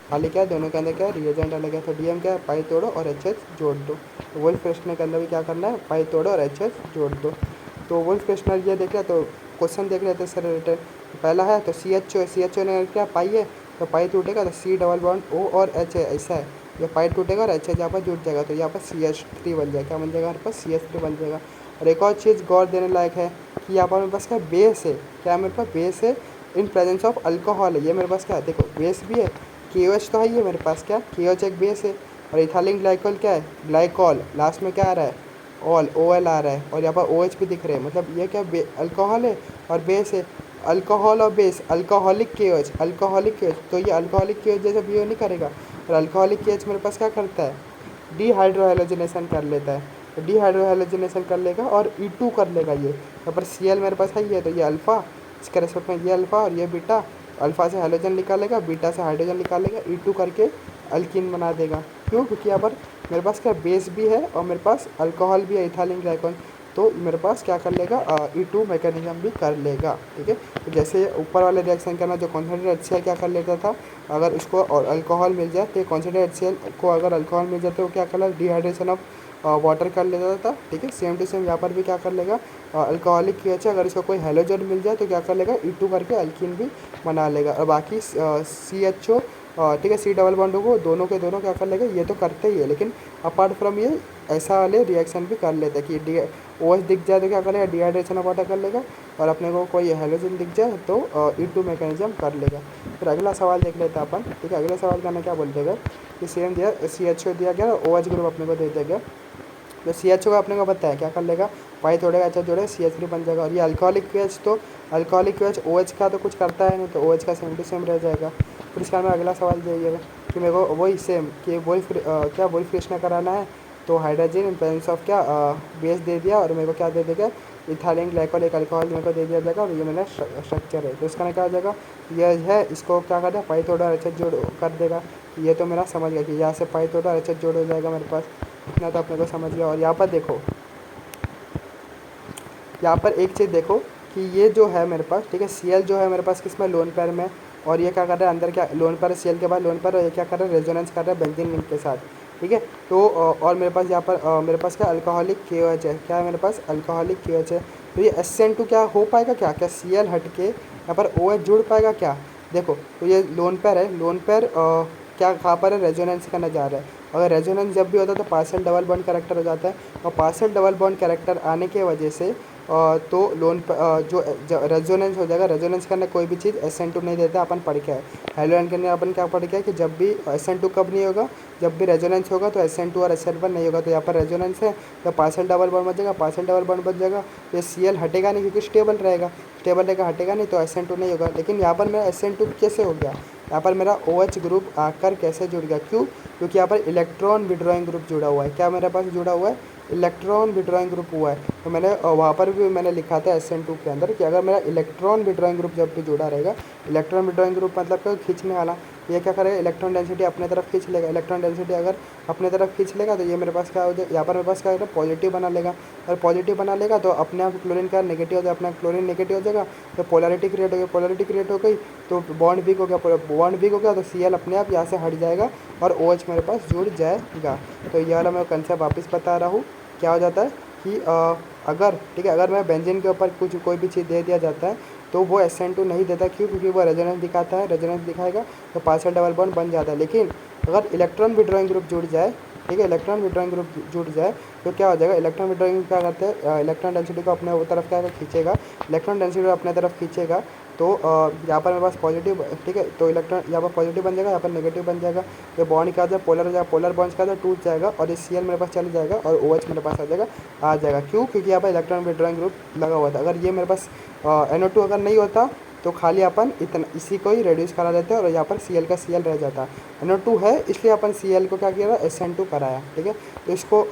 खाली क्या है, दोनों के अंदर क्या है, रिएजेंट अलग है। तो डीएम क्या है, पाई तोड़ो और HH जोड़ दो। तो वुल्फ क्रिश्नर के अंदर भी क्या करना है, पाई तोड़ो और HH जोड़ दो। तो वुल्फ क्रिश्नर ये देख लिया। तो क्वेश्चन देख लेते हैं सर रिलेटेड। पहला है तो CHO है, CHO ने क्या पाई है, तो पाई टूटेगा तो C डबल बॉन्ड O और H है, ऐसा है। ये पाई टूटेगा और HH यहाँ पर जुड़ जाएगा, तो यहाँ पर CH3 बन जाएगा। क्या बन जाएगा हमारे पास, CH3 बन जाएगा। और एक और चीज़ गौर देने लायक है कि यहाँ पर मेरे पास क्या बेस है, क्या मेरे पास बेस है इन प्रेजेंस ऑफ अल्कोहल है। ये मेरे पास क्या है, देखो बेस भी है, KOH तो है ये मेरे पास, क्या KOH एक बेस है, और इथाइलिन ग्लाइकॉल क्या है, ग्लाइकॉल, लास्ट में क्या आ रहा है, OL आ रहा है, और यहाँ पर OH भी दिख रहे हैं। मतलब ये क्या अल्कोहल है और बेस है, अल्कोहल और base, alcoholic KOH, alcoholic KOH। तो ये अल्कोहलिक KOH जैसे बिहेव नहीं करेगा, और अल्कोहलिक KOH मेरे पास क्या करता है, डिहाइड्रोहाइलोजिनेशन कर लेता है। तो डिहाइड्रोहाइलोजिनेशन कर लेगा और E2 कर लेगा। ये यहाँ पर Cl मेरे पास है ही है, तो ये अल्फ़ा, इसके रेस्पेक्ट में ये अल्फ़ा और ये बीटा, अल्फ़ा से हाइड्रोजन निकालेगा, बीटा से हाइड्रोजन निकालेगा, E2 करके अल्कीन बना देगा। क्यों, क्योंकि यहाँ पर मेरे पास क्या बेस भी है और मेरे पास अल्कोहल भी है, इथाइलिन ग्लाइकॉल, तो मेरे पास क्या कर लेगा, E2 मैकेनिज्म भी कर लेगा, ठीक है। तो जैसे ऊपर वाले रिएक्शन करना जो कॉन्सेंट्रेटेड HCl क्या कर लेता था, अगर उसको और अल्कोहल मिल जाए तो कॉन्सेंट्रेटेड HCl को अगर अल्कोहल मिल जाए तो क्या कर लेगा, डिहाइड्रेशन ऑफ वाटर कर लेता था, ठीक है। सेम टू सेम यहाँ पर भी क्या कर लेगा, अल्कोहलिक KOH अगर इसको कोई हेलोजन मिल जाए तो क्या कर लेगा, E2 करके अल्कीन भी बना लेगा। और बाकी CHO, ठीक है, C डबल बॉन्ड को दोनों के दोनों क्या कर लेगा, ये तो करते ही है, लेकिन अपार्ट फ्रॉम ये ऐसा वाले रिएक्शन भी कर लेते हैं कि OH दिख जाए तो क्या कर लेगा, डिहाइड्रेशन ऑफ वाटर कर लेगा, और अपने को कोई हेलोजन दिख जाए तो E2 मैकेनिज्म कर लेगा। फिर अगला सवाल देख लेते हैं अपन, ठीक है। अगले सवाल का क्या बोल देगा कि सेम दिया, CHO दिया गया और OH ग्रुप अपने को दे दिया गया। तो CHO का अपने को पता है क्या कर लेगा, पाई तोड़ेगा, अच्छा जोड़ेगा, CH3 बन जाएगा। और ये अल्कोहलिक KOH, तो अल्कोहलिक KOH OH का तो कुछ करता है नहीं, तो OH का सेम टू सेम रह जाएगा। फिर इसका मैं अगला सवाल जाइएगा कि मेरे को वही सेम कि वुल्फ क्रिश्नर कराना है, तो हाइड्रोजन इन प्रेजेंस ऑफ क्या बेस दे दिया, और मेरे को क्या दे देगा, इथाइलिन ग्लाइकॉल एक अल्कोहल मेरे को दे दिया जाएगा, और ये मेरा स्ट्रक्चर है। तो इसका क्या हो जाएगा, ये है, इसको क्या करता है, पाई तोड़ा HH जोड़ कर देगा। ये तो मेरा समझ गया कि यहाँ से पाई तोड़ा HH जोड़ हो जाएगा मेरे पास, इतना तो अपने को समझ गया। और यहाँ पर देखो, यहाँ पर एक चीज़ देखो कि ये जो है मेरे पास, ठीक है, Cl जो है मेरे पास किस में, लोन पेयर में, और ये क्या कर रहा है अंदर, क्या लोन पर Cl के बाद लोन पर, और ये क्या कर रहा है रेजोनेंस कर रहा है बेंजीन रिंग के साथ, ठीक है। तो और मेरे पास यहाँ पर मेरे पास क्या अल्कोहलिक KOH है, क्या है मेरे पास अल्कोहलिक KOH है। तो ये SN2 क्या हो पाएगा, क्या क्या Cl हट के यहाँ पर OH जुड़ पाएगा क्या, देखो। तो ये लोन पेयर है, लोन पेयर क्या कहाँ पर है, रेजोनेंस करना जा रहा है। अगर रेजोनेंस जब भी होता है तो पार्शियल डबल बॉन्ड कैरेक्टर हो जाता है, और पार्शियल डबल बॉन्ड कैरेक्टर आने की वजह से तो लोन जो रेजोनेंस हो जाएगा। रेजोनेंस करने कोई भी चीज़ SN2 नहीं देता, अपन पढ़ के आए हेलोजन के अंदर अपन क्या पढ़ के आए कि जब भी SN2 कब नहीं होगा, जब भी रेजोनेंस होगा तो SN2 और SN1 नहीं होगा। तो यहाँ पर रेजोनेंस है तो पार्शियल डबल बॉन्ड बच जाएगा, पार्शियल डबल बॉन्ड बच जाएगा तो ये Cl हटेगा नहीं क्योंकि स्टेबल रहेगा, स्टेबल रहेगा हटेगा नहीं तो SN2 नहीं होगा। लेकिन यहाँ पर मेरा SN2 कैसे हो गया, यहाँ पर मेरा OH ग्रुप आकर कैसे जुड़ गया, क्यों, क्योंकि यहाँ पर इलेक्ट्रॉन विड्रॉइंग ग्रुप जुड़ा हुआ है। क्या मेरे पास जुड़ा हुआ है, इलेक्ट्रॉन विड्रॉइंग ग्रुप हुआ है। तो मैंने वहाँ पर भी मैंने लिखा था SN2 के अंदर कि अगर मेरा इलेक्ट्रॉन विड्रॉइंग ग्रुप जब भी जुड़ा रहेगा, इलेक्ट्रॉन विड्रॉइंग ग्रुप मतलब क्या, खींचने वाला, ये क्या करेगा इलेक्ट्रॉन डेंसिटी अपने तरफ खींच लेगा। इलेक्ट्रॉन डेंसिटी अगर अपने तरफ खींच लेगा तो ये मेरे पास क्या हो जाए, यहाँ पर मेरे पास क्या होगा पॉजिटिव बना लेगा, और पॉजिटिव बना लेगा तो अपने आप क्लोरीन का नेगेटिव हो जाएगा, अपना क्लोरीन नेगेटिव हो जाएगा तो पोलैरिटी क्रिएट हो गई, पोलैरिटी क्रिएट हो गई तो बॉन्ड वीक हो गया, बॉन्ड वीक हो गया तो Cl अपने आप यहाँ से हट जाएगा और OH मेरे पास जुड़ जाएगा। तो ये वाला मैं कंसेप्ट वापस बता रहा हूँ, क्या हो जाता है कि अगर ठीक है, अगर मैं बेंजीन के ऊपर कुछ कोई भी चीज़ दे दिया जाता है तो वो SN2 नहीं देता, क्यों, क्योंकि वो रेजोनेंस दिखाता है, रेजोनेंस दिखाएगा तो पार्शियल डबल बॉन्ड बन जाता है। लेकिन अगर इलेक्ट्रॉन विड्रॉइंग ग्रुप जुड़ जाए, ठीक है, इलेक्ट्रॉन विड्रॉइंग ग्रुप जुड़ जाए तो क्या हो जाएगा, इलेक्ट्रॉन विड्रॉइंग क्या करते हैं, इलेक्ट्रॉन डेंसिटी को अपने तरफ क्या खींचेगा, इलेक्ट्रॉन डेंसिटी को अपने तरफ खींचेगा। तो यहाँ पर मेरे पास पॉजिटिव, ठीक है, तो इलेक्ट्रॉन यहाँ पर पॉजिटिव बन जाएगा, यहाँ पर नेगेटिव बन जाएगा, ये बॉन्ड क्या हो जाएगा पोलर हो जाएगा, पोलर बॉन्ड्स का टूट जाएगा और ये Cl मेरे पास चल जाएगा और OH मेरे पास आ जाएगा, क्यों, क्योंकि यहाँ पर इलेक्ट्रॉन विड्रॉइंग ग्रुप लगा हुआ था। अगर ये मेरे पास NO2 अगर नहीं होता तो खाली अपन इतना इसी को ही रिड्यूस करा देते हैं और यहाँ पर Cl का Cl रह जाता। NO2 है इसलिए अपन Cl को क्या किया SN2 कराया, ठीक है। तो इसको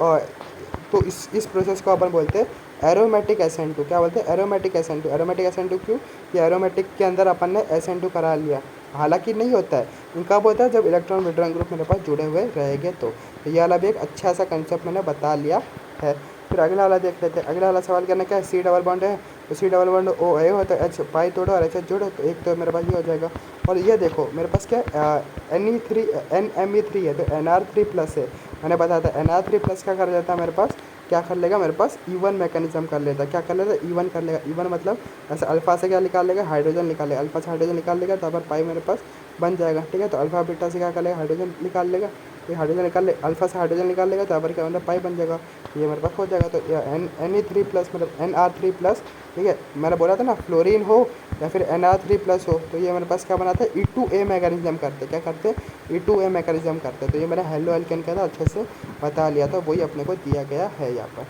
तो इस प्रोसेस को अपन बोलते हैं एरोमेटिक SN2, क्या बोलते हैं एरोमेटिक SN2। एरोमेटिक SN2 क्यों, कि एरोमेटिक के अंदर अपन ने SN2 करा लिया, हालांकि नहीं होता है, कब होता है जब इलेक्ट्रॉन विड्रॉइंग ग्रुप मेरे पास जुड़े हुए रहेंगे। तो ये वाला भी एक अच्छा सा कंसेप्ट मैंने बता लिया है। फिर अगला वाला देख लेते हैं। अगला वाला सवाल करना क्या है, C डबल बॉन्ड है तो C डबल बॉन्ड OA हो तो H पाई तोड़ो और HH जोड़ो तो एक तो मेरे पास ये हो जाएगा। और ये देखो मेरे पास क्या NMe3 है तो Nr3+ है, मैंने बताया था Nr3+ क्या कर जाता है मेरे पास, क्या कर लेगा मेरे पास इवन मैकेनिज्म कर लेता है, क्या कर लेता है इवन कर लेगा। इवन मतलब ऐसे अल्फा से क्या निकाल लेगा, हाइड्रोजन निकाल लेगा, अल्फा से हाइड्रोजन निकाल लेगा तो यहाँ पर पाई मेरे पास बन जाएगा, ठीक है। तो अल्फा बीटा से क्या कर लेगा, हाइड्रोजन निकाल लेगा, ये हाइड्रोजन निकाल ले, अल्फा से हाइड्रोजन निकाल लेगा तो यहाँ पर क्या मतलब पाई बन जाएगा, ये मेरे पास हो जाएगा। तो Ne3+ मतलब Nr3+, ठीक है, मैंने बोला था ना फ्लोरीन हो या फिर Nr3+ हो तो ये मेरे पास क्या बनाता है E2A मैकेनिज्म करते, क्या करते हैं E2A मैकेनिज्म करते। तो ये मेरा हेलो एल्केन का था, अच्छे से बता लिया था, वही अपने को दिया गया है यहाँ पर।